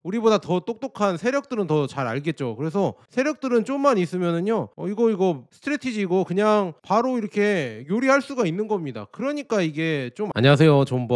우리보다 더 똑똑한 세력들은 더 잘 알겠죠. 그래서 세력들은 좀만 있으면은요. 이거 스트래티지고 그냥 바로 이렇게 요리할 수가 있는 겁니다. 그러니까 이게 좀 안녕하세요. 존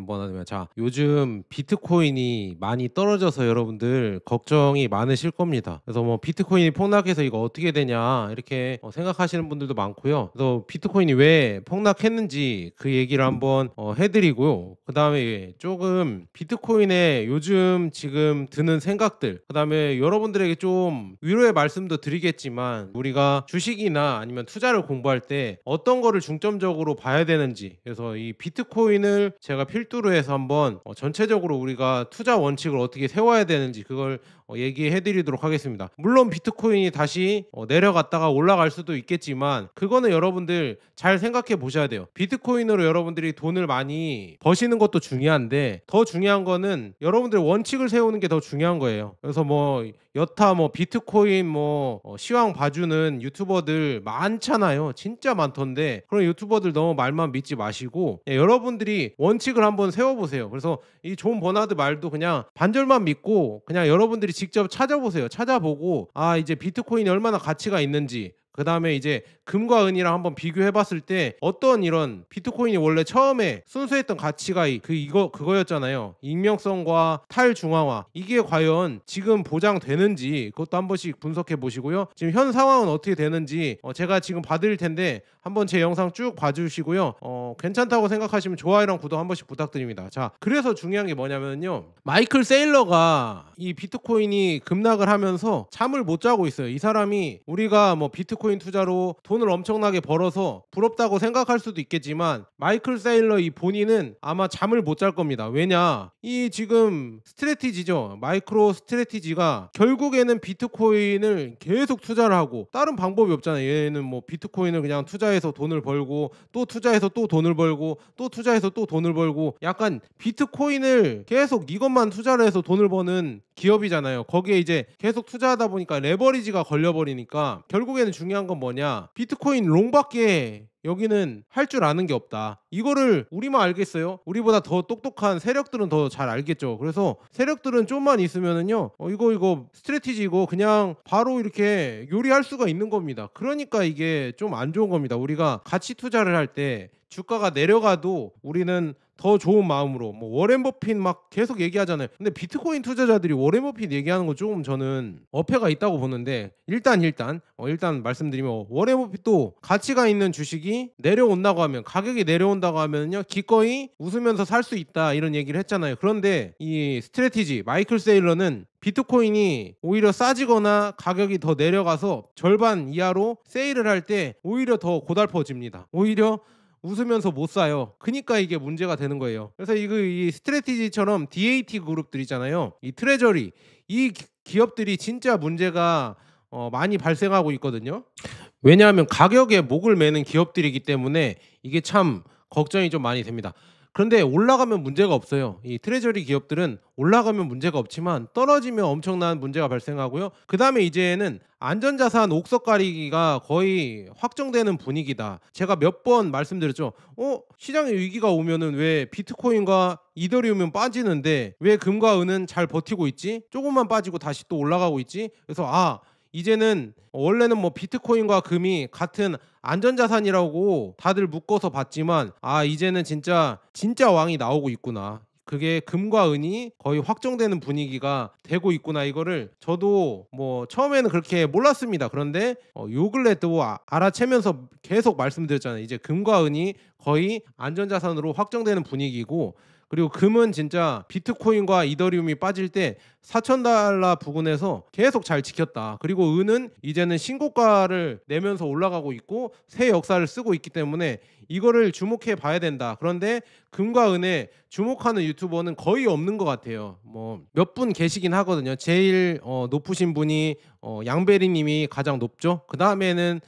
버나드입니다. 자, 요즘 비트코인이 많이 떨어져서 여러분들 걱정이 많으실 겁니다. 그래서 뭐 비트코인이 폭락해서 이거 어떻게 되냐 이렇게 생각하시는 분들도 많고요. 그래서 비트코인이 왜 폭락했는지 그 얘기를 한번 해드리고요. 그 다음에 조금 비트코인의 요즘 지금 드는 생각들, 그 다음에 여러분들에게 좀 위로의 말씀도 드리겠지만 우리가 주식이나 아니면 투자를 공부할 때 어떤 거를 중점적으로 봐야 되는지, 그래서 이 비트코인을 제가 필두로 해서 한번 전체적으로 우리가 투자 원칙을 어떻게 세워야 되는지 그걸 얘기해 드리도록 하겠습니다. 물론 비트코인이 다시 내려갔다가 올라갈 수도 있겠지만 그거는 여러분들 잘 생각해 보셔야 돼요. 비트코인으로 여러분들이 돈을 많이 버시는 것도 중요한데 더 중요한 거는 여러분들 원칙을 세우는 게 더 중요한 거예요. 그래서 뭐 여타 뭐 비트코인 뭐 시황 봐주는 유튜버들 많잖아요. 진짜 많던데 그런 유튜버들 너무 말만 믿지 마시고 여러분들이 원칙을 한번 세워보세요. 그래서 이 존 버나드 말도 그냥 반절만 믿고 그냥 여러분들이 직접 찾아보세요. 찾아보고 이제 비트코인이 얼마나 가치가 있는지, 그 다음에 이제 금과 은이랑 한번 비교해 봤을 때 어떤 이런 비트코인이 원래 처음에 순수했던 가치가 그거였잖아요. 익명성과 탈중앙화, 이게 과연 지금 보장되는지 그것도 한 번씩 분석해 보시고요. 지금 현 상황은 어떻게 되는지 제가 지금 봐드릴 텐데 한번 제 영상 쭉 봐주시고요. 괜찮다고 생각하시면 좋아요랑 구독 한 번씩 부탁드립니다. 자, 그래서 중요한 게 뭐냐면요, 마이클 세일러가 이 비트코인이 급락을 하면서 잠을 못 자고 있어요. 이 사람이 우리가 뭐 비트코인 투자로 돈을 엄청나게 벌어서 부럽다고 생각할 수도 있겠지만 마이클 세일러 이 본인은 아마 잠을 못 잘 겁니다. 왜냐, 이 지금 스트래티지죠. 마이크로 스트래티지가 결국에는 비트코인을 계속 투자를 하고 다른 방법이 없잖아요. 얘는 뭐 비트코인을 그냥 투자해서 돈을 벌고 또 투자해서 또 돈을 벌고 또 투자해서 또 돈을 벌고, 약간 비트코인을 계속 이것만 투자를 해서 돈을 버는 기업이잖아요. 거기에 이제 계속 투자하다 보니까 레버리지가 걸려버리니까 결국에는 중요한 건 뭐냐, 비트코인 롱밖에 여기는 할 줄 아는 게 없다. 이거를 우리만 알겠어요? 우리보다 더 똑똑한 세력들은 더 잘 알겠죠. 그래서 세력들은 좀만 있으면은요 이거 스트래티지고 그냥 바로 이렇게 요리할 수가 있는 겁니다. 그러니까 이게 좀 안 좋은 겁니다. 우리가 가치 투자를 할 때 주가가 내려가도 우리는 더 좋은 마음으로, 뭐 워렌 버핏 막 계속 얘기하잖아요. 근데 비트코인 투자자들이 워렌 버핏 얘기하는 거 조금 저는 어폐가 있다고 보는데, 일단 말씀드리면 워렌 버핏도 가치가 있는 주식이 내려온다고 하면, 가격이 내려온다고 하면요 기꺼이 웃으면서 살 수 있다 이런 얘기를 했잖아요. 그런데 이 스트래티지 마이클 세일러는 비트코인이 오히려 싸지거나 가격이 더 내려가서 절반 이하로 세일을 할 때 오히려 더 고달퍼집니다. 오히려 웃으면서 못 사요. 그러니까 이게 문제가 되는 거예요. 그래서 이 스트래티지처럼 DAT 그룹들 있잖아요. 이 트레저리, 이 기업들이 진짜 문제가 많이 발생하고 있거든요. 왜냐하면 가격에 목을 매는 기업들이기 때문에 이게 참 걱정이 좀 많이 됩니다. 그런데 올라가면 문제가 없어요. 이 트레저리 기업들은 올라가면 문제가 없지만 떨어지면 엄청난 문제가 발생하고요. 그 다음에 이제는 안전자산 옥석 가리기가 거의 확정되는 분위기다. 제가 몇 번 말씀드렸죠. 시장에 위기가 오면은 왜 비트코인과 이더리움은 빠지는데 왜 금과 은은 잘 버티고 있지? 조금만 빠지고 다시 또 올라가고 있지? 그래서 이제는 원래는 뭐 비트코인과 금이 같은 안전자산이라고 다들 묶어서 봤지만 이제는 진짜 왕이 나오고 있구나. 그게 금과 은이 거의 확정되는 분위기가 되고 있구나. 이거를 저도 뭐 처음에는 그렇게 몰랐습니다. 그런데 요 근래 또 알아채면서 계속 말씀드렸잖아요. 이제 금과 은이 거의 안전자산으로 확정되는 분위기고, 그리고 금은 진짜 비트코인과 이더리움이 빠질 때 $4,000 부근에서 계속 잘 지켰다. 그리고 은은 이제는 신고가를 내면서 올라가고 있고 새 역사를 쓰고 있기 때문에 이거를 주목해 봐야 된다. 그런데 금과 은에 주목하는 유튜버는 거의 없는 것 같아요. 뭐 몇 분 계시긴 하거든요. 제일 높으신 분이 양베리 님이 가장 높죠. 그 다음에는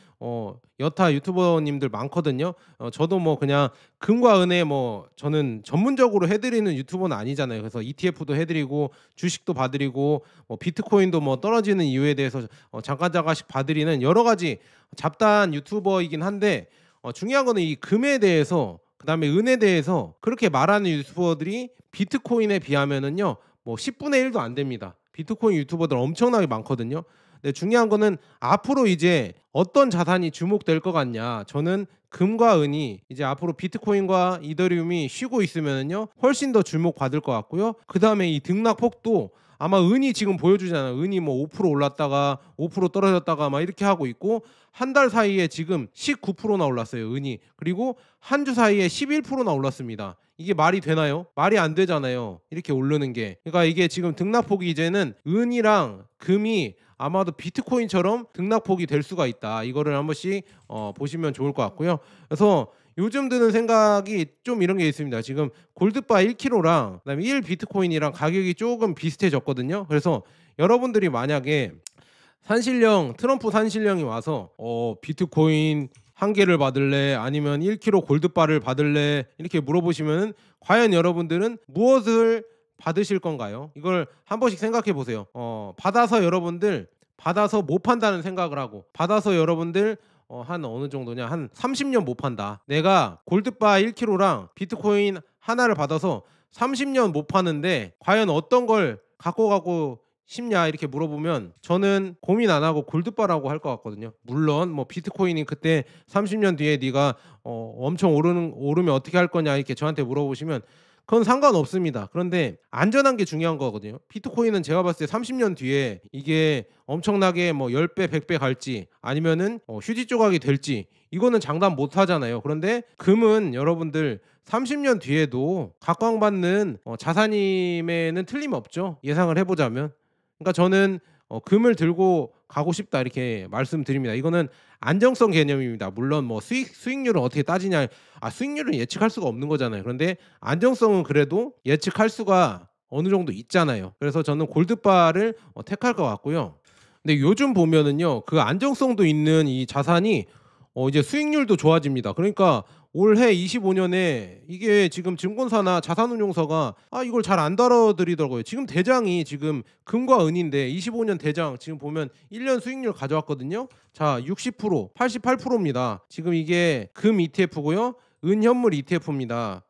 여타 유튜버님들 많거든요. 저도 뭐 그냥 금과 은에 뭐 저는 전문적으로 해드리는 유튜버는 아니잖아요. 그래서 ETF도 해드리고 주식도 봐드리고 뭐 비트코인도 뭐 떨어지는 이유에 대해서 잠깐씩 봐드리는 여러 가지 잡다한 유튜버이긴 한데, 중요한 거는 이 금에 대해서 그 다음에 은에 대해서 그렇게 말하는 유튜버들이 비트코인에 비하면은요 뭐 10분의 1도 안 됩니다. 비트코인 유튜버들 엄청나게 많거든요. 근데 중요한 거는 앞으로 이제 어떤 자산이 주목될 것 같냐. 저는 금과 은이 이제 앞으로 비트코인과 이더리움이 쉬고 있으면은요 훨씬 더 주목받을 것 같고요. 그 다음에 이 등락폭도 아마 은이 지금 보여주잖아요. 은이 뭐 5% 올랐다가 5% 떨어졌다가 막 이렇게 하고 있고, 한 달 사이에 지금 19%나 올랐어요, 은이. 그리고 한 주 사이에 11%나 올랐습니다. 이게 말이 되나요? 말이 안 되잖아요, 이렇게 오르는 게. 그러니까 이게 지금 등락폭이 이제는 은이랑 금이 아마도 비트코인처럼 등락폭이 될 수가 있다. 이거를 한 번씩 보시면 좋을 것 같고요. 그래서 요즘 드는 생각이 좀 이런 게 있습니다. 지금 골드바 1kg랑 그다음에 1 비트코인이랑 가격이 조금 비슷해졌거든요. 그래서 여러분들이 만약에 산신령 트럼프 산신령이 와서 비트코인 한 개를 받을래 아니면 1kg 골드바를 받을래 이렇게 물어보시면 과연 여러분들은 무엇을 받으실 건가요? 이걸 한 번씩 생각해 보세요. 받아서 여러분들 받아서 못 판다는 생각을 하고, 받아서 여러분들 한 어느 정도냐, 한 30년 못 판다. 내가 골드바 1kg랑 비트코인 하나를 받아서 30년 못 파는데 과연 어떤 걸 갖고 가고 싶냐 이렇게 물어보면 저는 고민 안 하고 골드바라고 할 것 같거든요. 물론 뭐 비트코인이 그때 30년 뒤에 네가 엄청 오르면 어떻게 할 거냐 이렇게 저한테 물어보시면 그건 상관없습니다. 그런데 안전한 게 중요한 거거든요. 비트코인은 제가 봤을 때 30년 뒤에 이게 엄청나게 뭐 10배, 100배 갈지 아니면은 휴지 조각이 될지 이거는 장담 못 하잖아요. 그런데 금은 여러분들 30년 뒤에도 각광받는 자산임에는 틀림없죠. 예상을 해보자면. 그러니까 저는 금을 들고 가고 싶다 이렇게 말씀드립니다. 이거는 안정성 개념입니다. 물론 뭐 수익률은 어떻게 따지냐, 수익률은 예측할 수가 없는 거잖아요. 그런데 안정성은 그래도 예측할 수가 어느 정도 있잖아요. 그래서 저는 골드바를 택할 것 같고요. 근데 요즘 보면은요 그 안정성도 있는 이 자산이 이제 수익률도 좋아집니다. 그러니까 올해 25년에 이게 지금 증권사나 자산운용사가 이걸 잘 안 다뤄드리더라고요. 지금 대장이 지금 금과 은인데 25년 대장 지금 보면 1년 수익률 가져왔거든요. 자, 60%, 88%입니다. 지금 이게 금 ETF고요. 은 현물 ETF입니다.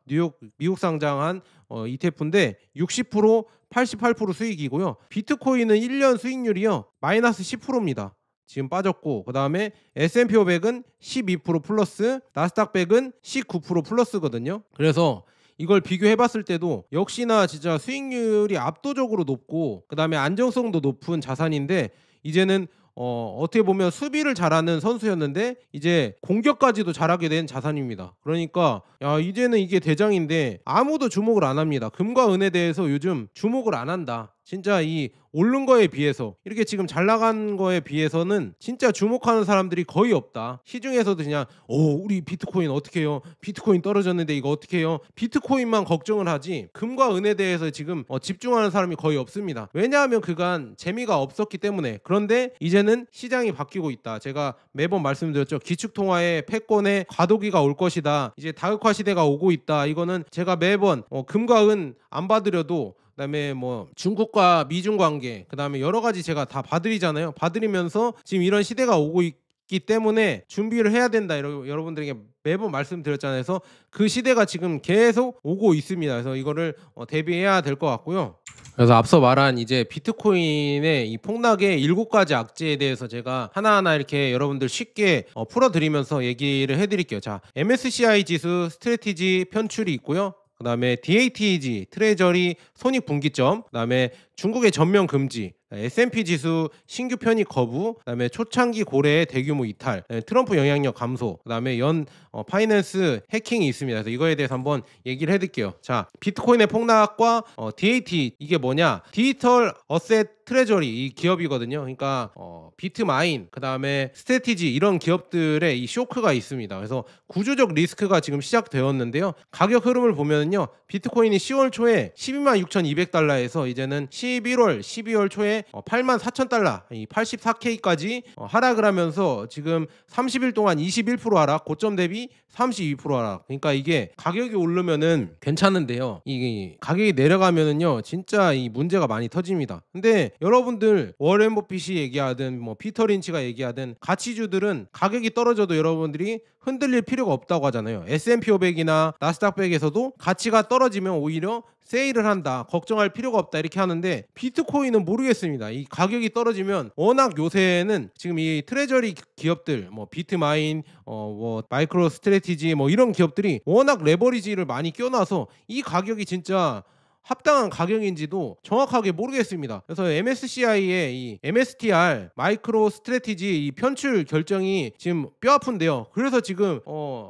미국 상장한 ETF인데 60%, 88% 수익이고요. 비트코인은 1년 수익률이요 마이너스 10%입니다. 지금 빠졌고, 그 다음에 S&P 500은 12% 플러스, 나스닥 100은 19% 플러스거든요. 그래서 이걸 비교해 봤을 때도 역시나 진짜 수익률이 압도적으로 높고 그 다음에 안정성도 높은 자산인데, 이제는 어떻게 보면 수비를 잘하는 선수였는데 이제 공격까지도 잘하게 된 자산입니다. 그러니까 이제는 이게 대장인데 아무도 주목을 안 합니다. 금과 은에 대해서 요즘 주목을 안 한다. 진짜 이 오른 거에 비해서, 이렇게 지금 잘 나간 거에 비해서는 진짜 주목하는 사람들이 거의 없다. 시중에서도 그냥 우리 비트코인 어떻게 해요? 비트코인 떨어졌는데 이거 어떻게 해요? 비트코인만 걱정을 하지 금과 은에 대해서 지금 집중하는 사람이 거의 없습니다. 왜냐하면 그간 재미가 없었기 때문에. 그런데 이제는 시장이 바뀌고 있다. 제가 매번 말씀드렸죠. 기축통화의 패권의 과도기가 올 것이다. 이제 다극화 시대가 오고 있다. 이거는 제가 매번 금과 은 안 받으려도 그다음에 뭐 중국과 미중 관계, 그다음에 여러 가지 제가 다 봐드리잖아요. 봐드리면서 지금 이런 시대가 오고 있기 때문에 준비를 해야 된다. 여러분들에게 매번 말씀드렸잖아요. 그래서 그 시대가 지금 계속 오고 있습니다. 그래서 이거를 대비해야 될 것 같고요. 그래서 앞서 말한 이제 비트코인의 이 폭락의 7가지 악재에 대해서 제가 하나하나 이렇게 여러분들 쉽게 풀어드리면서 얘기를 해드릴게요. 자, MSCI 지수 스트래티지 편출이 있고요. 그 다음에 DATG 트레저리 손익분기점, 그 다음에 중국의 전면 금지, S&P 지수 신규 편입 거부, 그 다음에 초창기 고래의 대규모 이탈, 트럼프 영향력 감소, 그 다음에 파이낸스 해킹이 있습니다. 그래서 이거에 대해서 한번 얘기를 해드릴게요. 자, 비트코인의 폭락과 DAT 이게 뭐냐? 디지털 어셋 트레저리 이 기업이거든요. 그러니까 비트마인, 그 다음에 스트래티지 이런 기업들의 이 쇼크가 있습니다. 그래서 구조적 리스크가 지금 시작되었는데요. 가격 흐름을 보면은요, 비트코인이 10월 초에 126,200달러에서 이제는 11월, 12월 초에 84,000달러, 84K까지 하락을 하면서 지금 30일 동안 21% 하락, 고점 대비 32% 하락. 그러니까 이게 가격이 오르면은 괜찮은데요, 이 가격이 내려가면은요 진짜 이 문제가 많이 터집니다. 근데 여러분들 워렌 버핏이 얘기하든 뭐 피터 린치가 얘기하든 가치주들은 가격이 떨어져도 여러분들이 흔들릴 필요가 없다고 하잖아요. S&P 500이나 나스닥 100에서도 가치가 떨어지면 오히려 세일을 한다, 걱정할 필요가 없다 이렇게 하는데 비트코인은 모르겠습니다. 이 가격이 떨어지면 워낙 요새는 지금 이 트레저리 기업들 뭐 비트마인 뭐 마이크로 스트래티지 뭐 이런 기업들이 워낙 레버리지를 많이 껴놔서 이 가격이 진짜 합당한 가격인지도 정확하게 모르겠습니다. 그래서 MSCI의 이 MSTR 마이크로 스트래티지 이 편출 결정이 지금 뼈 아픈데요. 그래서 지금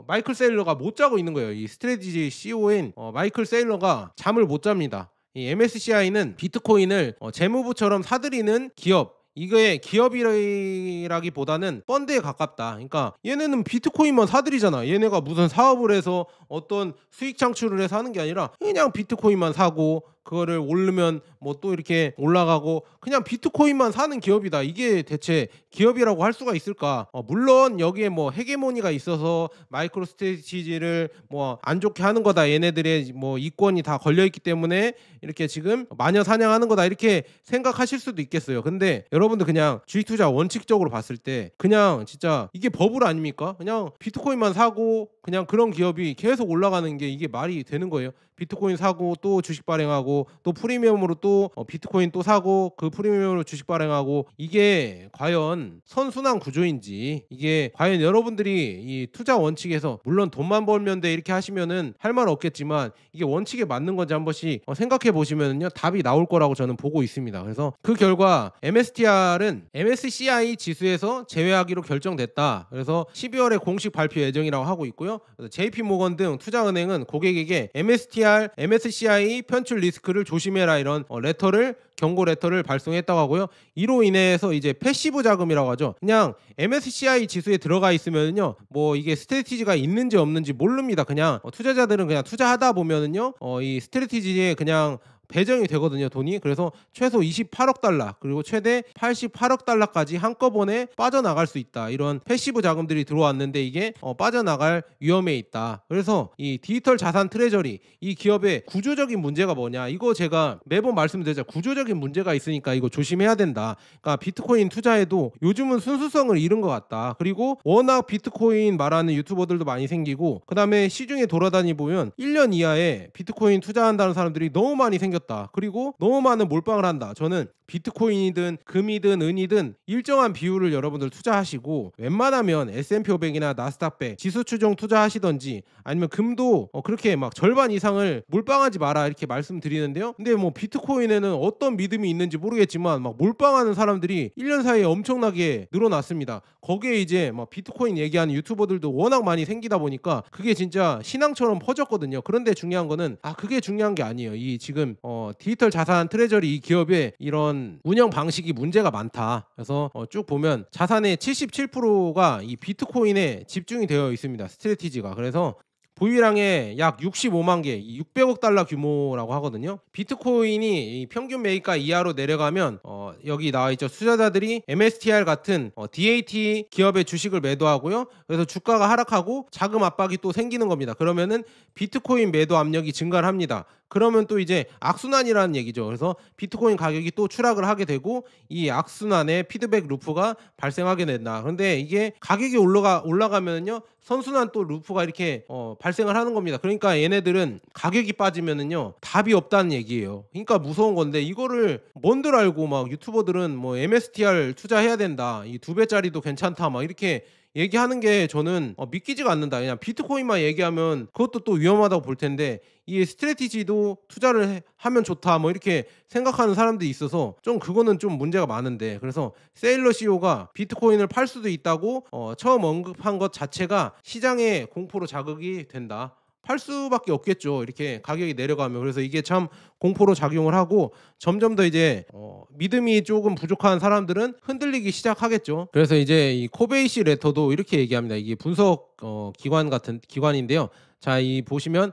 마이클 세일러가 못 자고 있는 거예요. 이 스트래티지 CEO인 마이클 세일러가 잠을 못 잡니다. 이 MSCI는 비트코인을 재무부처럼 사들이는 기업, 이게 기업이라기보다는 펀드에 가깝다. 그러니까 얘네는 비트코인만 사들이잖아. 얘네가 무슨 사업을 해서 어떤 수익 창출을 해서 하는 게 아니라 그냥 비트코인만 사고 그거를 오르면 뭐 또 이렇게 올라가고 그냥 비트코인만 사는 기업이다. 이게 대체 기업이라고 할 수가 있을까? 물론 여기에 뭐 헤게모니가 있어서 마이크로 스트래티지를 뭐 안 좋게 하는 거다. 얘네들의 뭐 이권이 다 걸려 있기 때문에 이렇게 지금 마녀 사냥하는 거다. 이렇게 생각하실 수도 있겠어요. 근데 여러분들 그냥 주식 투자 원칙적으로 봤을 때 그냥 진짜 이게 버블 아닙니까? 그냥 비트코인만 사고 그냥 그런 기업이 계속 올라가는 게 이게 말이 되는 거예요. 비트코인 사고 또 주식 발행하고 또 프리미엄으로 또 비트코인 또 사고 그 프리미엄으로 주식 발행하고 이게 과연 선순환 구조인지 이게 과연 여러분들이 이 투자 원칙에서 물론 돈만 벌면 돼 이렇게 하시면은 할 말 없겠지만 이게 원칙에 맞는 건지 한 번씩 생각해 보시면은요 답이 나올 거라고 저는 보고 있습니다. 그래서 그 결과 MSTR은 MSCI 지수에서 제외하기로 결정됐다. 그래서 12월에 공식 발표 예정이라고 하고 있고요. JP모건 등 투자은행은 고객에게 MSCI 편출 리스크를 조심해라 이런 경고 레터를 발송했다고 하고요. 이로 인해서 이제 패시브 자금이라고 하죠. 그냥 MSCI 지수에 들어가 있으면요, 뭐 이게 스트래티지가 있는지 없는지 모릅니다. 그냥 투자자들은 그냥 투자하다 보면은요, 이 스트래티지에 그냥 배정이 되거든요, 돈이. 그래서 최소 28억 달러 그리고 최대 88억 달러까지 한꺼번에 빠져나갈 수 있다. 이런 패시브 자금들이 들어왔는데 이게 빠져나갈 위험에 있다. 그래서 이 디지털 자산 트레저리 이 기업의 구조적인 문제가 뭐냐, 이거 제가 매번 말씀드리자 구조적인 문제가 있으니까 이거 조심해야 된다. 그러니까 비트코인 투자에도 요즘은 순수성을 잃은 것 같다. 그리고 워낙 비트코인 말하는 유튜버들도 많이 생기고 그 다음에 시중에 돌아다니 보면 1년 이하에 비트코인 투자한다는 사람들이 너무 많이 생겼다. 그리고 너무 많은 몰빵을 한다. 저는 비트코인이든 금이든 은이든 일정한 비율을 여러분들 투자하시고 웬만하면 S&P 500이나 나스닥 100 지수 추종 투자하시던지 아니면 금도 그렇게 막 절반 이상을 몰빵하지 마라 이렇게 말씀드리는데요. 근데 뭐 비트코인에는 어떤 믿음이 있는지 모르겠지만 막 몰빵하는 사람들이 1년 사이에 엄청나게 늘어났습니다. 거기에 이제 막 비트코인 얘기하는 유튜버들도 워낙 많이 생기다 보니까 그게 진짜 신앙처럼 퍼졌거든요. 그런데 중요한 거는 그게 중요한 게 아니에요. 이 지금 디지털 자산 트레저리 이 기업의 이런 운영 방식이 문제가 많다. 그래서 쭉 보면 자산의 77%가 이 비트코인에 집중이 되어 있습니다. 스트래티지가. 그래서 보유량의 약 65만 개, 600억 달러 규모라고 하거든요. 비트코인이 평균 매입가 이하로 내려가면 여기 나와 있죠. 투자자들이 MSTR 같은 DAT 기업의 주식을 매도하고요. 그래서 주가가 하락하고 자금 압박이 또 생기는 겁니다. 그러면은 비트코인 매도 압력이 증가를 합니다. 그러면 또 이제 악순환이라는 얘기죠. 그래서 비트코인 가격이 또 추락을 하게 되고 이 악순환의 피드백 루프가 발생하게 된다. 그런데 이게 가격이 올라가면은요 선순환 또 루프가 이렇게 발생을 하는 겁니다. 그러니까 얘네들은 가격이 빠지면은요 답이 없다는 얘기예요. 그러니까 무서운 건데 이거를 뭔들 알고 막 유튜버들은 뭐 MSTR 투자해야 된다, 이 2배짜리도 괜찮다 막 이렇게 얘기하는 게 저는 믿기지가 않는다. 그냥 비트코인만 얘기하면 그것도 또 위험하다고 볼 텐데 이 스트래티지도 투자를 하면 좋다 뭐 이렇게 생각하는 사람들이 있어서 좀 그거는 좀 문제가 많은데, 그래서 세일러 CEO가 비트코인을 팔 수도 있다고 처음 언급한 것 자체가 시장의 공포로 자극이 된다. 팔 수밖에 없겠죠. 이렇게 가격이 내려가면. 그래서 이게 참 공포로 작용을 하고 점점 더 이제 믿음이 조금 부족한 사람들은 흔들리기 시작하겠죠. 그래서 이제 이 코베이시 레터도 이렇게 얘기합니다. 이게 분석 기관 같은 기관인데요. 자, 이 보시면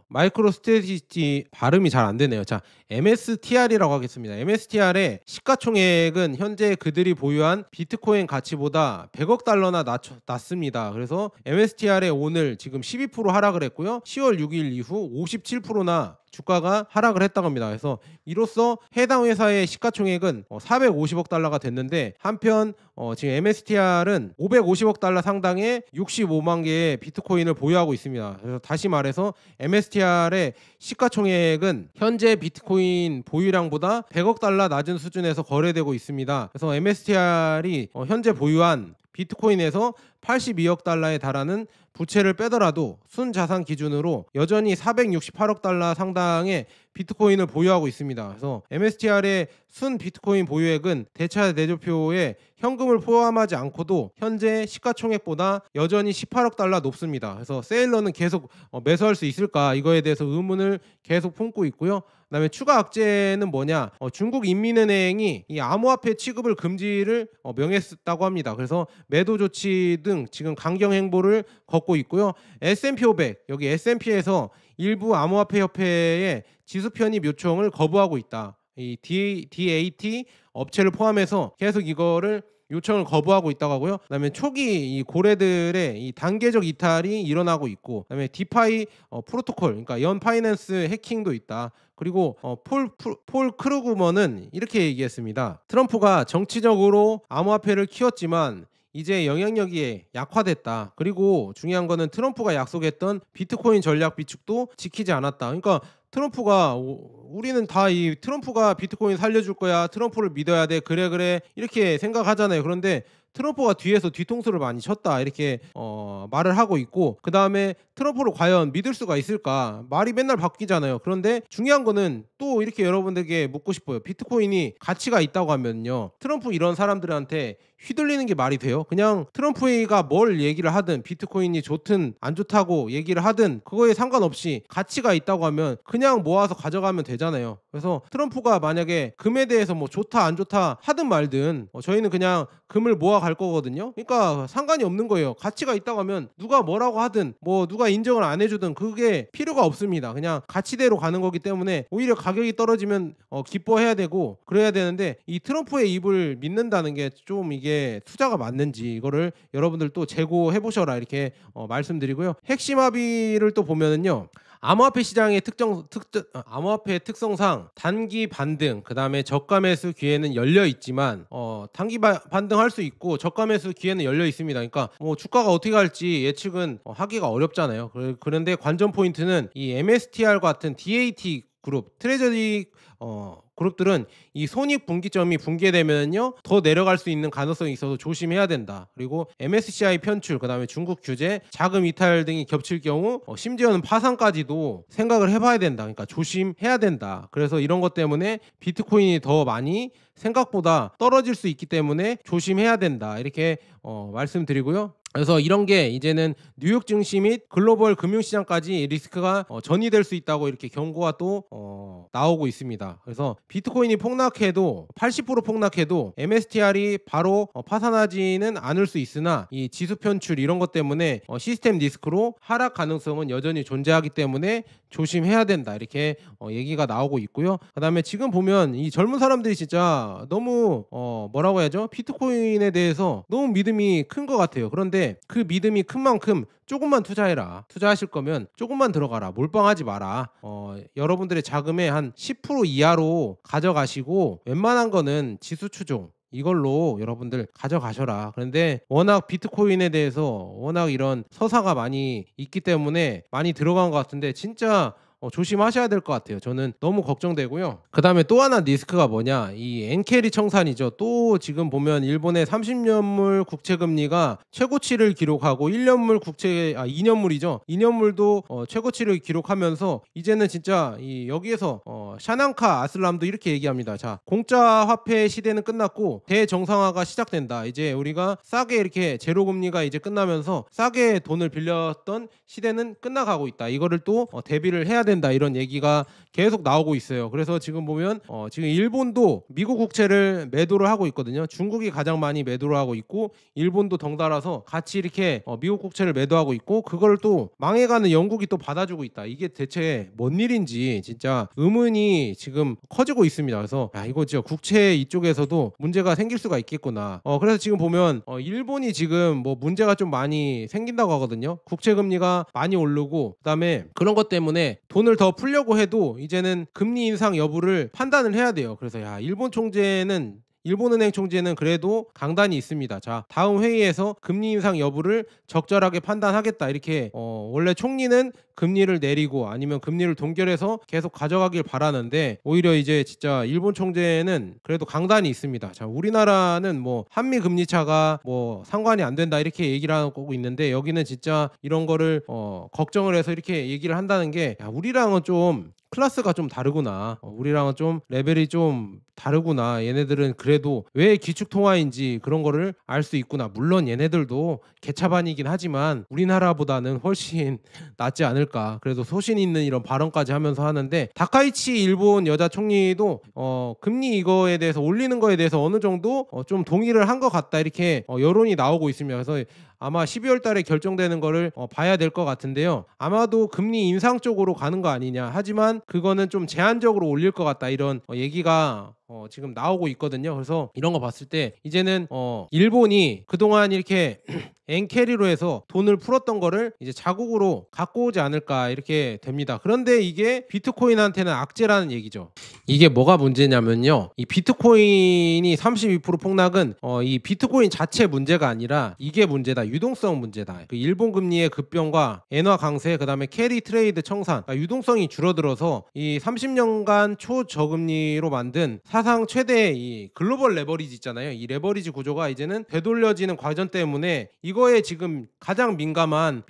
마이크로 스트래티지 발음이 잘 안 되네요. 자, MSTR이라고 하겠습니다. MSTR의 시가총액은 현재 그들이 보유한 비트코인 가치보다 100억 달러나 낮습니다. 그래서 MSTR의 오늘 지금 12% 하락을 했고요. 10월 6일 이후 57%나 주가가 하락을 했다고 합니다. 그래서 이로써 해당 회사의 시가총액은 450억 달러가 됐는데, 한편 지금 MSTR은 550억 달러 상당의 65만 개의 비트코인을 보유하고 있습니다. 그래서 다시 말해서 MSTR의 시가총액은 현재 비트코인 보유량보다 100억 달러 낮은 수준에서 거래되고 있습니다. 그래서 MSTR이 현재 보유한 비트코인에서 82억 달러에 달하는 부채를 빼더라도 순자산 기준으로 여전히 468억 달러 상당의 비트코인을 보유하고 있습니다. 그래서 MSTR의 순 비트코인 보유액은 대차 대조표에 현금을 포함하지 않고도 현재 시가총액보다 여전히 18억 달러 높습니다. 그래서 세일러는 계속 매수할 수 있을까, 이거에 대해서 의문을 계속 품고 있고요. 그다음에 추가 악재는 뭐냐? 중국 인민은행이 이 암호화폐 취급을 금지를 명했다고 합니다. 그래서 매도 조치 등 지금 강경 행보를 걷고 있고요. S&P 500, 여기 S&P에서 일부 암호화폐 협회의 지수 편입 요청을 거부하고 있다. 이 DAT 업체를 포함해서 계속 이거를 요청을 거부하고 있다고 하고요. 그다음에 초기 이 고래들의 이 단계적 이탈이 일어나고 있고, 그다음에 디파이 프로토콜, 그러니까 연 파이낸스 해킹도 있다. 그리고 폴 크루그먼은 이렇게 얘기했습니다. 트럼프가 정치적으로 암호화폐를 키웠지만 이제 영향력이 약화됐다. 그리고 중요한 거는 트럼프가 약속했던 비트코인 전략 비축도 지키지 않았다. 그러니까 트럼프가 우리는 다 이 트럼프가 비트코인 살려줄 거야, 트럼프를 믿어야 돼, 그래 이렇게 생각하잖아요. 그런데 트럼프가 뒤에서 뒤통수를 많이 쳤다, 이렇게 말을 하고 있고, 그 다음에 트럼프를 과연 믿을 수가 있을까, 말이 맨날 바뀌잖아요. 그런데 중요한 거는 또 이렇게 여러분들에게 묻고 싶어요. 비트코인이 가치가 있다고 하면요, 트럼프 이런 사람들한테 휘둘리는 게 말이 돼요? 그냥 트럼프가 뭘 얘기를 하든, 비트코인이 좋든 안 좋다고 얘기를 하든 그거에 상관없이 가치가 있다고 하면 그냥 모아서 가져가면 되잖아요. 그래서 트럼프가 만약에 금에 대해서 뭐 좋다 안 좋다 하든 말든 저희는 그냥 금을 모아 갈 거거든요. 그러니까 상관이 없는 거예요. 가치가 있다고 하면 누가 뭐라고 하든 뭐 누가 인정을 안 해주든 그게 필요가 없습니다. 그냥 가치대로 가는 거기 때문에 오히려 가격이 떨어지면 기뻐해야 되고 그래야 되는데, 이 트럼프의 입을 믿는다는 게 좀 이게 투자가 맞는지 이거를 여러분들 또 재고해 보셔라, 이렇게 말씀드리고요. 핵심 합의를 또 보면은요, 암호화폐 시장의 암호화폐의 특성상 단기 반등, 그 다음에 저가 매수 기회는 열려 있지만 단기 반등할 수 있고 저가 매수 기회는 열려 있습니다. 그러니까 뭐 주가가 어떻게 갈지 예측은 하기가 어렵잖아요. 그런데 관전 포인트는 이 MSTR 같은 DAT 그룹, 트레저리 그룹들은 이 손익 분기점이 붕괴되면요 더 내려갈 수 있는 가능성이 있어서 조심해야 된다. 그리고 MSCI 편출, 그 다음에 중국 규제, 자금 이탈 등이 겹칠 경우 심지어는 파산까지도 생각을 해봐야 된다. 그러니까 조심해야 된다. 그래서 이런 것 때문에 비트코인이 더 많이 생각보다 떨어질 수 있기 때문에 조심해야 된다, 이렇게 말씀드리고요. 그래서 이런 게 이제는 뉴욕 증시 및 글로벌 금융시장까지 리스크가 전이될 수 있다고 이렇게 경고가 또 나오고 있습니다. 그래서 비트코인이 폭락해도 80% 폭락해도 MSTR이 바로 파산하지는 않을 수 있으나 이 지수 편출 이런 것 때문에 시스템 리스크로 하락 가능성은 여전히 존재하기 때문에 조심해야 된다, 이렇게 얘기가 나오고 있고요. 그 다음에 지금 보면 이 젊은 사람들이 진짜 너무 뭐라고 해야죠? 비트코인에 대해서 너무 믿음이 큰 것 같아요. 그런데 그 믿음이 큰 만큼 조금만 투자해라. 투자하실 거면 조금만 들어가라. 몰빵하지 마라. 여러분들의 자금의 한 10% 이하로 가져가시고 웬만한 거는 지수 추종 이걸로 여러분들 가져가셔라. 그런데 워낙 비트코인에 대해서 워낙 이런 서사가 많이 있기 때문에 많이 들어간 것 같은데 진짜 조심하셔야 될 것 같아요. 저는 너무 걱정되고요. 그 다음에 또 하나 리스크가 뭐냐, 이 엔캐리 청산이죠. 또 지금 보면 일본의 30년물 국채금리가 최고치를 기록하고 2년물이죠. 2년물도 최고치를 기록하면서 이제는 진짜 여기에서 샤난카 아슬람도 이렇게 얘기합니다. 자, 공짜 화폐 시대는 끝났고 대정상화가 시작된다. 이제 우리가 싸게 이렇게 제로금리가 이제 끝나면서 싸게 돈을 빌렸던 시대는 끝나가고 있다. 이거를 또 대비를 해야 된다, 이런 얘기가 계속 나오고 있어요. 그래서 지금 보면 지금 일본도 미국 국채를 매도를 하고 있거든요. 중국이 가장 많이 매도를 하고 있고 일본도 덩달아서 같이 이렇게 미국 국채를 매도하고 있고, 그걸 또 망해가는 영국이 또 받아주고 있다. 이게 대체 뭔 일인지 진짜 의문이 지금 커지고 있습니다. 그래서 이거 진짜 국채 이쪽에서도 문제가 생길 수가 있겠구나. 그래서 지금 보면 일본이 지금 뭐 문제가 좀 많이 생긴다고 하거든요. 국채 금리가 많이 오르고, 그다음에 그런 것 때문에 돈을 더 풀려고 해도 이제는 금리 인상 여부를 판단을 해야 돼요. 그래서 야, 일본은행 총재는 그래도 강단이 있습니다. 자, 다음 회의에서 금리 인상 여부를 적절하게 판단하겠다. 이렇게 원래 총리는 금리를 내리고 아니면 금리를 동결해서 계속 가져가길 바라는데 오히려 이제 진짜 일본 총재는 그래도 강단이 있습니다. 자, 우리나라는 뭐 한미 금리 차가 뭐 상관이 안 된다 이렇게 얘기를 하고 있는데 여기는 진짜 이런 거를 걱정을 해서 이렇게 얘기를 한다는 게 야, 우리랑은 좀 클래스가 좀 다르구나. 우리랑은 좀 레벨이 좀 다르구나. 얘네들은 그래도 왜 기축통화인지 그런 거를 알 수 있구나. 물론 얘네들도 개차반이긴 하지만 우리나라보다는 훨씬 낫지 않을까. 그래도 소신 있는 이런 발언까지 하면서 하는데 다카이치 일본 여자 총리도 금리 이거에 대해서 올리는 거에 대해서 어느 정도 좀 동의를 한 것 같다. 이렇게 여론이 나오고 있습니다. 그래서 아마 12월 달에 결정되는 거를 봐야 될 것 같은데요. 아마도 금리 인상 쪽으로 가는 거 아니냐. 하지만 그거는 좀 제한적으로 올릴 것 같다. 이런 얘기가 지금 나오고 있거든요. 그래서 이런 거 봤을 때 이제는 일본이 그동안 이렇게 엔캐리로 해서 돈을 풀었던 거를 이제 자국으로 갖고 오지 않을까 이렇게 됩니다. 그런데 이게 비트코인한테는 악재라는 얘기죠. 이게 뭐가 문제냐면요. 이 비트코인이 32% 폭락은 이 비트코인 자체 문제가 아니라 이게 문제다. 유동성 문제다. 그 일본 금리의 급변과 엔화 강세, 그다음에 캐리 트레이드 청산, 그러니까 유동성이 줄어들어서 이 30년간 초저금리로 만든 사상 최대의 이 글로벌 레버리지 있잖아요. 이 레버리지 구조가 이제는 되돌려지는 과정 때문에 이거에 지금 가장 민감한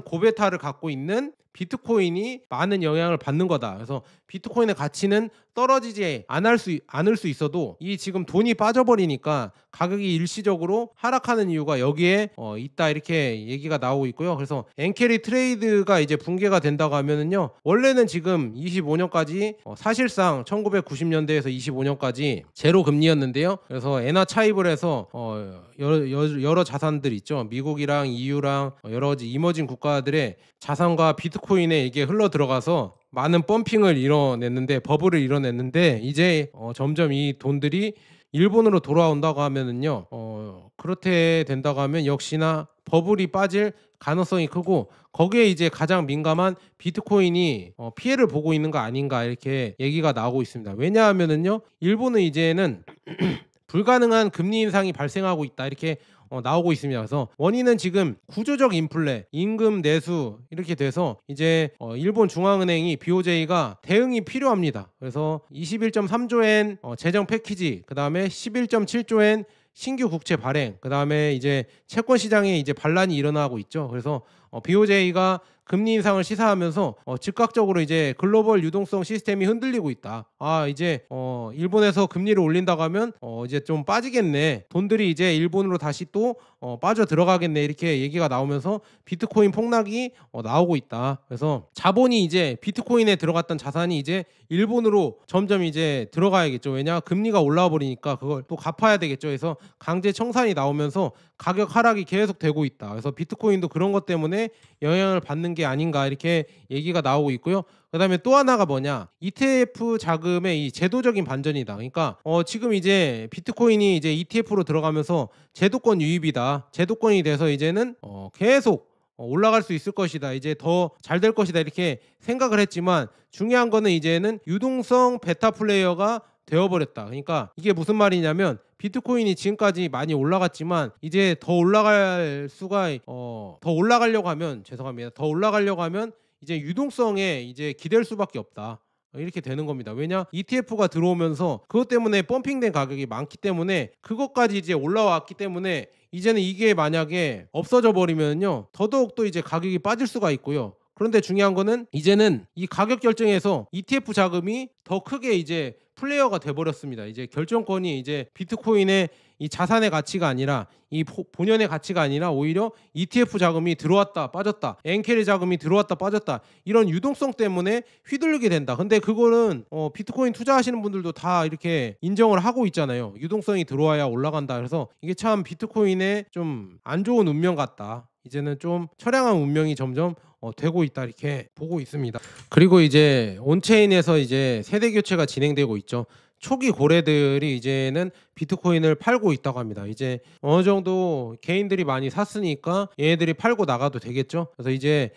고베타를 갖고 있는 비트코인이 많은 영향을 받는 거다. 그래서 비트코인의 가치는 떨어지지 않을 수 있어도 이 지금 돈이 빠져버리니까 가격이 일시적으로 하락하는 이유가 여기에 있다 이렇게 얘기가 나오고 있고요. 그래서 엔캐리 트레이드가 이제 붕괴가 된다고 하면은요. 원래는 지금 25년까지 사실상 1990년대에서 25년까지 제로 금리였는데요. 그래서 엔화 차입을 해서 여러 자산들 있죠. 미국이랑 EU랑 여러 가지 이머징 국가들의 자산과 비트코인에 이게 흘러 들어가서 많은 펌핑을 버블을 이뤄냈는데 이제 점점 이 돈들이 일본으로 돌아온다고 하면은요. 그렇게 된다고 하면 역시나 버블이 빠질 가능성이 크고 거기에 이제 가장 민감한 비트코인이 피해를 보고 있는 거 아닌가 이렇게 얘기가 나오고 있습니다. 왜냐하면은요. 일본은 이제는 불가능한 금리 인상이 발생하고 있다 이렇게 나오고 있습니다. 그래서 원인은 지금 구조적 인플레, 임금 내수 이렇게 돼서 이제 일본 중앙은행이 BOJ가 대응이 필요합니다. 그래서 21.3조엔 재정 패키지, 그다음에 11.7조엔 신규 국채 발행, 그다음에 이제 채권 시장에 이제 반란이 일어나고 있죠. 그래서 BOJ가 금리 인상을 시사하면서 즉각적으로 이제 글로벌 유동성 시스템이 흔들리고 있다. 아, 이제 일본에서 금리를 올린다고 하면 이제 좀 빠지겠네. 돈들이 이제 일본으로 다시 또 빠져 들어가겠네. 이렇게 얘기가 나오면서 비트코인 폭락이 나오고 있다. 그래서 자본이 이제 비트코인에 들어갔던 자산이 이제 일본으로 점점 이제 들어가야겠죠. 왜냐? 금리가 올라와 버리니까 그걸 또 갚아야 되겠죠. 그래서 강제 청산이 나오면서 가격 하락이 계속 되고 있다. 그래서 비트코인도 그런 것 때문에 영향을 받는 게 아닌가 이렇게 얘기가 나오고 있고요. 그다음에 또 하나가 뭐냐? ETF 자금의 이 제도적인 반전이다. 그러니까 지금 이제 비트코인이 이제 ETF로 들어가면서 제도권 유입이다. 제도권이 돼서 이제는 계속 올라갈 수 있을 것이다. 이제 더 잘 될 것이다. 이렇게 생각을 했지만 중요한 거는 이제는 유동성 베타 플레이어가 되어버렸다. 그러니까 이게 무슨 말이냐면 비트코인이 지금까지 많이 올라갔지만 이제 더 올라가려고 하면 더 올라가려고 하면 이제 유동성에 이제 기댈 수밖에 없다. 이렇게 되는 겁니다. 왜냐? ETF가 들어오면서 그것 때문에 펌핑된 가격이 많기 때문에 그것까지 이제 올라왔기 때문에 이제는 이게 만약에 없어져 버리면요. 더더욱 또 이제 가격이 빠질 수가 있고요. 그런데 중요한 거는 이제는 이 가격 결정에서 ETF 자금이 더 크게 이제 플레이어가 돼버렸습니다. 이제 결정권이 이제 비트코인의 이 자산의 가치가 아니라 이 본연의 가치가 아니라 오히려 ETF 자금이 들어왔다 빠졌다, 엔캐리 자금이 들어왔다 빠졌다 이런 유동성 때문에 휘둘리게 된다. 근데 그거는 비트코인 투자하시는 분들도 다 이렇게 인정을 하고 있잖아요. 유동성이 들어와야 올라간다. 그래서 이게 참 비트코인의 좀 안 좋은 운명 같다. 이제는 좀 처량한 운명이 점점 되고 있다 이렇게 보고 있습니다. 그리고 이제 온체인에서 이제 세대 교체가 진행되고 있죠. 초기 고래들이 이제는 비트코인을 팔고 있다고 합니다. 이제 어느 정도 개인들이 많이 샀으니까 얘네들이 팔고 나가도 되겠죠. 그래서 이제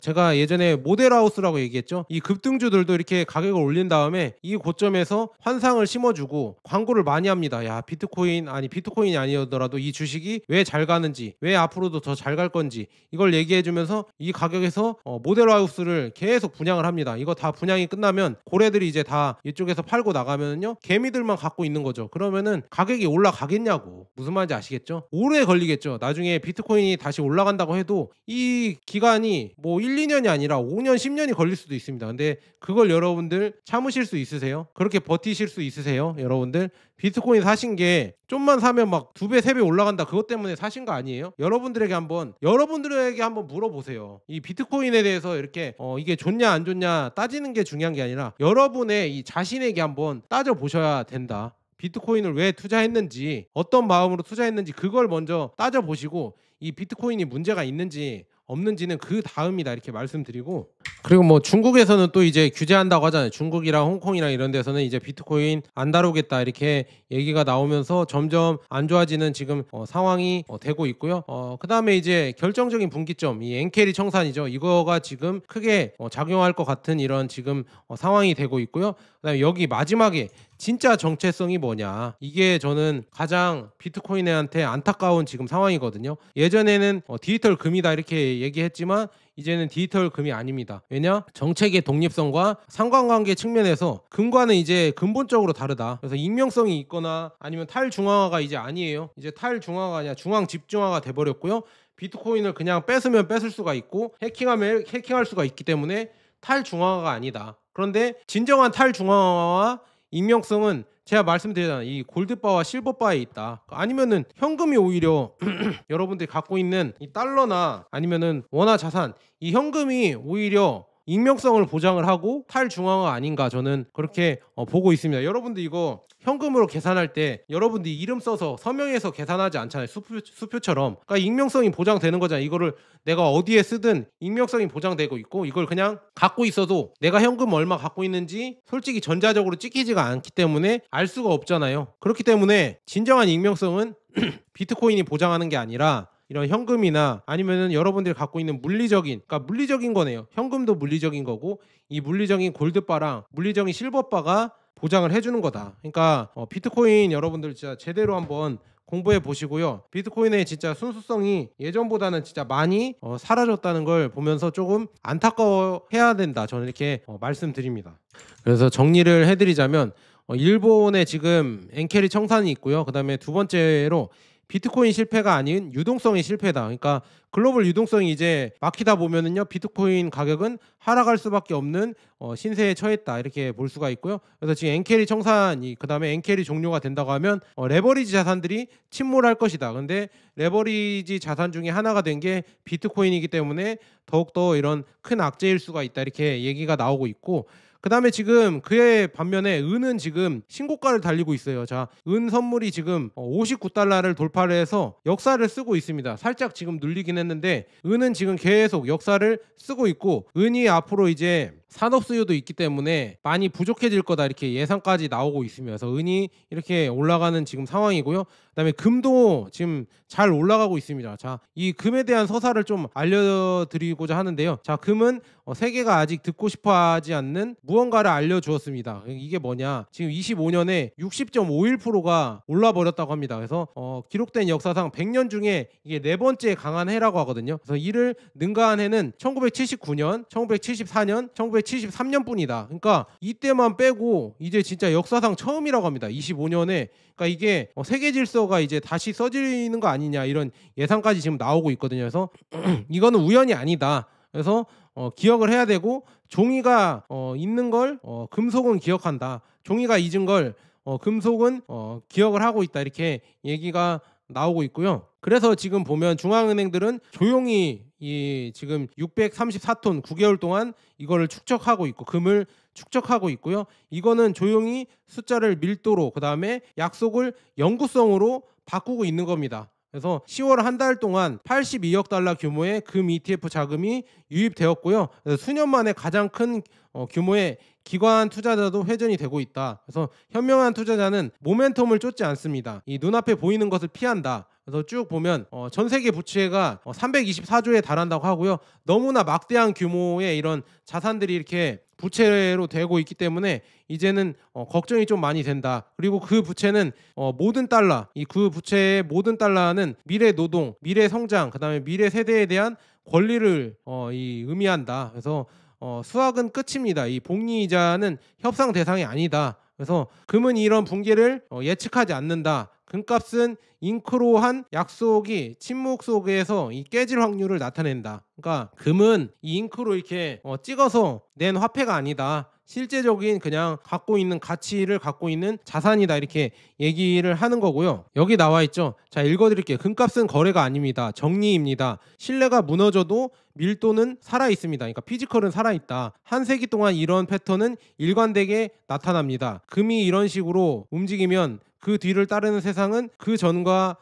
제가 예전에 모델하우스라고 얘기했죠. 이 급등주들도 이렇게 가격을 올린 다음에 이 고점에서 환상을 심어주고 광고를 많이 합니다. 야, 비트코인이 아니더라도 이 주식이 왜 잘 가는지, 왜 앞으로도 더 잘 갈 건지 이걸 얘기해주면서 이 가격에서 모델하우스를 계속 분양을 합니다. 이거 다 분양이 끝나면 고래들이 이제 다 이쪽에서 팔고 나가면은요, 개미들만 갖고 있는 거죠. 그러면은 가격이 올라가겠냐고. 무슨 말인지 아시겠죠? 오래 걸리겠죠. 나중에 비트코인이 다시 올라간다고 해도 이 기간이 뭐 1, 2년이 아니라 5년, 10년이 걸릴 수도 있습니다. 근데 그걸 여러분들 참으실 수 있으세요? 그렇게 버티실 수 있으세요? 여러분들 비트코인 사신 게 좀만 사면 막 2배, 3배 올라간다, 그것 때문에 사신 거 아니에요? 여러분들에게 한번 물어보세요. 이 비트코인에 대해서 이렇게 이게 좋냐 안 좋냐 따지는 게 중요한 게 아니라 여러분의 이 자신에게 한번 따져 보셔야 된다. 비트코인을 왜 투자했는지, 어떤 마음으로 투자했는지 그걸 먼저 따져 보시고 이 비트코인이 문제가 있는지 없는지는 그 다음이다, 이렇게 말씀드리고, 그리고 뭐 중국에서는 또 이제 규제한다고 하잖아요. 중국이랑 홍콩이랑 이런 데서는 이제 비트코인 안 다루겠다 이렇게 얘기가 나오면서 점점 안 좋아지는 지금 상황이 되고 있고요. 그 다음에 이제 결정적인 분기점, 이 엔캐리 청산이죠. 이거가 지금 크게 작용할 것 같은 이런 지금 상황이 되고 있고요. 그다음에 여기 마지막에 진짜 정체성이 뭐냐, 이게 저는 가장 비트코인한테 안타까운 지금 상황이거든요. 예전에는 디지털 금이다 이렇게 얘기했지만 이제는 디지털 금이 아닙니다. 왜냐? 정책의 독립성과 상관관계 측면에서 금과는 이제 근본적으로 다르다. 그래서 익명성이 있거나 아니면 탈중앙화가 이제 아니에요. 이제 탈중앙화가 아니라 중앙 집중화가 돼버렸고요. 비트코인을 그냥 뺏으면 뺏을 수가 있고 해킹하면 해킹할 수가 있기 때문에 탈중앙화가 아니다. 그런데 진정한 탈중앙화와 익명성은 제가 말씀드렸잖아요. 이 골드바와 실버바에 있다. 아니면은 현금이 오히려 여러분들이 갖고 있는 이 달러나 아니면은 원화 자산, 이 현금이 오히려 익명성을 보장을 하고 탈중앙화 아닌가, 저는 그렇게 보고 있습니다. 여러분들 이거 현금으로 계산할 때 여러분들이 이름 써서 서명해서 계산하지 않잖아요. 수표처럼. 그러니까 익명성이 보장되는 거잖아요. 이거를 내가 어디에 쓰든 익명성이 보장되고 있고, 이걸 그냥 갖고 있어도 내가 현금 얼마 갖고 있는지 솔직히 전자적으로 찍히지가 않기 때문에 알 수가 없잖아요. 그렇기 때문에 진정한 익명성은 비트코인이 보장하는 게 아니라 이런 현금이나 아니면은 여러분들이 갖고 있는 그러니까 물리적인 거네요. 현금도 물리적인 거고 이 물리적인 골드바랑 물리적인 실버바가 보장을 해주는 거다. 그러니까 비트코인 여러분들 진짜 제대로 한번 공부해 보시고요. 비트코인의 진짜 순수성이 예전보다는 진짜 많이 사라졌다는 걸 보면서 조금 안타까워해야 된다, 저는 이렇게 말씀드립니다. 그래서 정리를 해드리자면 일본에 지금 엔캐리 청산이 있고요. 그 다음에 두 번째로 비트코인 실패가 아닌 유동성의 실패다. 그러니까 글로벌 유동성이 이제 막히다 보면은요, 비트코인 가격은 하락할 수밖에 없는 신세에 처했다, 이렇게 볼 수가 있고요. 그래서 지금 엔캐리 청산이, 그 다음에 엔캐리 종료가 된다고 하면 레버리지 자산들이 침몰할 것이다. 근데 레버리지 자산 중에 하나가 된 게 비트코인이기 때문에 더욱더 이런 큰 악재일 수가 있다, 이렇게 얘기가 나오고 있고, 그 다음에 지금 그의 반면에 은은 지금 신고가를 달리고 있어요. 자, 은 선물이 지금 59달러를 돌파를 해서 역사를 쓰고 있습니다. 살짝 지금 눌리긴 했는데 은은 지금 계속 역사를 쓰고 있고, 은이 앞으로 이제 산업 수요도 있기 때문에 많이 부족해질 거다, 이렇게 예상까지 나오고 있으며, 그래서 은이 이렇게 올라가는 지금 상황이고요. 그다음에 금도 지금 잘 올라가고 있습니다. 자, 이 금에 대한 서사를 좀 알려드리고자 하는데요. 자, 금은 세계가 아직 듣고 싶어하지 않는 무언가를 알려주었습니다. 이게 뭐냐? 지금 25년에 60.51%가 올라버렸다고 합니다. 그래서 기록된 역사상 100년 중에 이게 네 번째 강한 해라고 하거든요. 그래서 이를 능가한 해는 1979년, 1974년, 1973년뿐이다. 그러니까 이때만 빼고 이제 진짜 역사상 처음이라고 합니다. 25년에. 그러니까 이게 세계 질서가 이제 다시 써지는 거 아니냐, 이런 예상까지 지금 나오고 있거든요. 그래서 이거는 우연이 아니다. 그래서 기억을 해야 되고, 종이가 있는 걸 금속은 기억한다. 종이가 잊은 걸 금속은 기억을 하고 있다, 이렇게 얘기가 나오고 있고요. 그래서 지금 보면 중앙은행들은 조용히 이 지금 634톤 9개월 동안 이거를 축적하고 있고, 금을 축적하고 있고요. 이거는 조용히 숫자를 밀도로, 그 다음에 약속을 영구성으로 바꾸고 있는 겁니다. 그래서 10월 한 달 동안 82억 달러 규모의 금 ETF 자금이 유입되었고요. 수년 만에 가장 큰 규모의 기관 투자자도 회전이 되고 있다. 그래서 현명한 투자자는 모멘텀을 쫓지 않습니다. 이 눈앞에 보이는 것을 피한다. 그래서 쭉 보면 전 세계 부채가 324조에 달한다고 하고요. 너무나 막대한 규모의 이런 자산들이 이렇게 부채로 되고 있기 때문에 이제는 걱정이 좀 많이 된다. 그리고 그 부채는 모든 달러, 그 부채의 모든 달러는 미래 노동, 미래 성장, 그다음에 미래 세대에 대한 권리를 의미한다. 그래서 수학은 끝입니다. 이 복리 이자는 협상 대상이 아니다. 그래서 금은 이런 붕괴를 예측하지 않는다. 금값은 잉크로한 약속이 침묵 속에서 이 깨질 확률을 나타낸다. 그러니까 금은 이 잉크로 이렇게 찍어서 낸 화폐가 아니다. 실제적인 그냥 갖고 있는 가치를 갖고 있는 자산이다, 이렇게 얘기를 하는 거고요. 여기 나와 있죠. 자, 읽어드릴게요. 금값은 거래가 아닙니다. 정리입니다. 신뢰가 무너져도 밀도는 살아있습니다. 그러니까 피지컬은 살아있다. 한 세기 동안 이런 패턴은 일관되게 나타납니다. 금이 이런 식으로 움직이면 그 뒤를 따르는 세상은 그 전과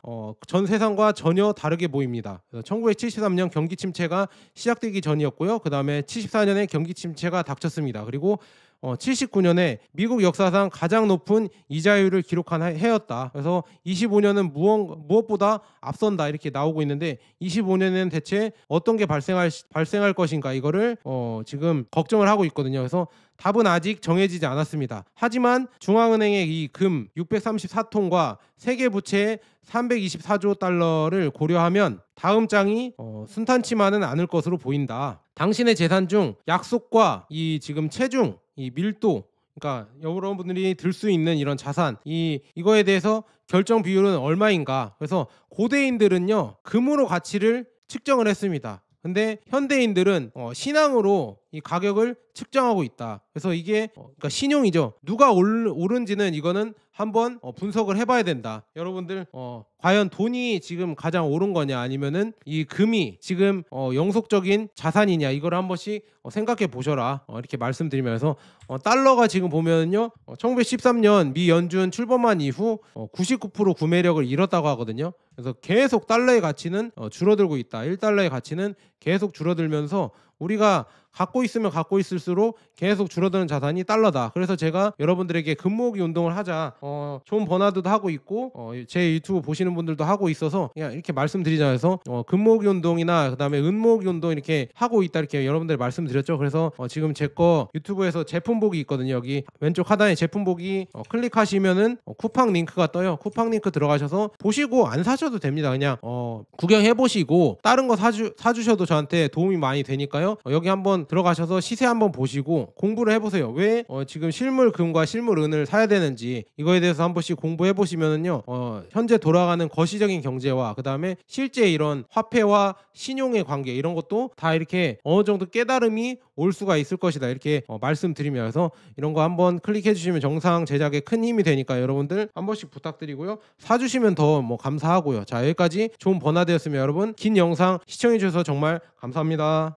전 세상과 전혀 다르게 보입니다. 1973년 경기 침체가 시작되기 전이었고요. 그 다음에 74년에 경기 침체가 닥쳤습니다. 그리고 79년에 미국 역사상 가장 높은 이자율을 기록한 해였다. 그래서 25년은 무엇보다 앞선다, 이렇게 나오고 있는데 25년에는 대체 어떤 게 발생할 것인가, 이거를 지금 걱정을 하고 있거든요. 그래서 답은 아직 정해지지 않았습니다. 하지만 중앙은행의 이 금 634톤과 세계 부채의 324조 달러를 고려하면 다음 장이 순탄치만은 않을 것으로 보인다. 당신의 재산 중 약속과 이 지금 체중, 이 밀도, 그러니까 여러분들이 들 수 있는 이런 자산, 이거에 대해서 결정 비율은 얼마인가. 그래서 고대인들은요, 금으로 가치를 측정을 했습니다. 근데 현대인들은 신앙으로 이 가격을 측정하고 있다. 그래서 이게 그러니까 신용이죠. 누가 옳은지는 이거는 한번 분석을 해봐야 된다. 여러분들 과연 돈이 지금 가장 옳은 거냐, 아니면은 이 금이 지금 영속적인 자산이냐, 이걸 한 번씩 생각해 보셔라, 이렇게 말씀드리면서 달러가 지금 보면요, 1913년 미 연준 출범한 이후 99% 구매력을 잃었다고 하거든요. 그래서 계속 달러의 가치는 줄어들고 있다. 1달러의 가치는 계속 줄어들면서 우리가 갖고 있으면 갖고 있을수록 계속 줄어드는 자산이 달러다. 그래서 제가 여러분들에게 금 모으기 운동을 하자, 존 버나드도 하고 있고 제 유튜브 보시는 분들도 하고 있어서 그냥 이렇게 말씀드리자 해서 금 모으기 운동이나 그다음에 은 모으기 운동 이렇게 하고 있다, 이렇게 여러분들 말씀드렸죠. 그래서 지금 제 거 유튜브에서 제품 보기 있거든요. 여기 왼쪽 하단에 제품 보기 클릭하시면은 쿠팡 링크가 떠요. 쿠팡 링크 들어가셔서 보시고 안 사셔도 됩니다. 그냥 구경해 보시고 다른 거 사주셔도 저한테 도움이 많이 되니까요. 여기 한번 들어가셔서 시세 한번 보시고 공부를 해보세요. 왜 지금 실물 금과 실물 은을 사야 되는지, 이거에 대해서 한 번씩 공부해 보시면은요, 현재 돌아가는 거시적인 경제와 그 다음에 실제 이런 화폐와 신용의 관계, 이런 것도 다 이렇게 어느 정도 깨달음이 올 수가 있을 것이다, 이렇게 말씀드리면서 이런 거 한번 클릭해 주시면 정상 제작에 큰 힘이 되니까 여러분들 한 번씩 부탁드리고요. 사주시면 더 감사하고요. 자, 여기까지 존 버나드였으면 여러분, 긴 영상 시청해 주셔서 정말 감사합니다.